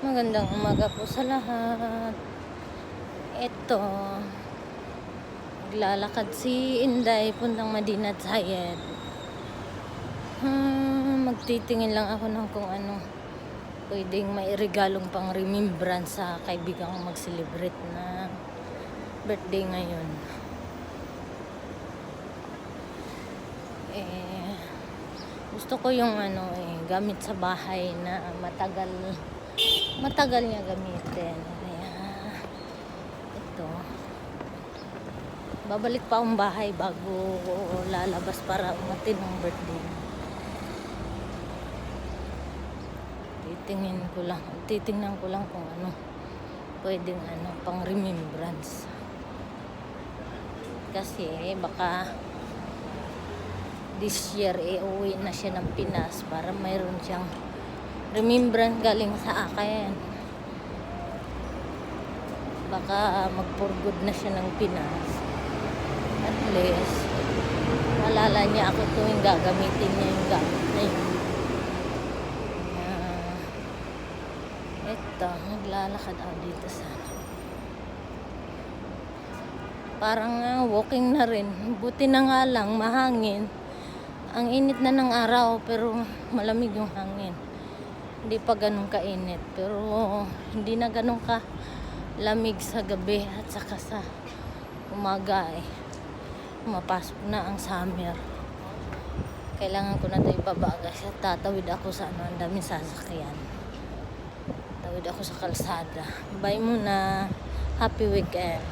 Magandang umaga po sa lahat. Ito, maglalakad si Inday puntang Madinat Zayed. Magtitingin lang ako ng kung ano pwedeng may regalong pang remembrance sa kaibigan kong mag-celebrate na birthday ngayon. Gusto ko yung gamit sa bahay na matagal niya gamitin. Kaya ito, babalik pa akong bahay bago lalabas para umatin ng birthday. Titingnan ko lang kung ano pwedeng pang remembrance. Kasi baka this year uwi na siya ng Pinas para mayroon siyang remembrance galing sa akin. Baka mag-for-good na siya ng Pinas. At least malala niya ako tuwing gagamitin niya yung gamit na yun. Ito, maglalakad ako dito sa parang walking na rin. Buti na nga lang mahangin. Ang init na ng araw pero malamig yung hangin. Hindi pa ganun kainit pero hindi na ganun ka lamig sa gabi at saka sa umaga Mapasok na ang summer. Kailangan ko na ito ibaba kasi tatawid ako sa ang daming sasakyan. Tawid ako sa kalsada. Bye muna. Happy weekend.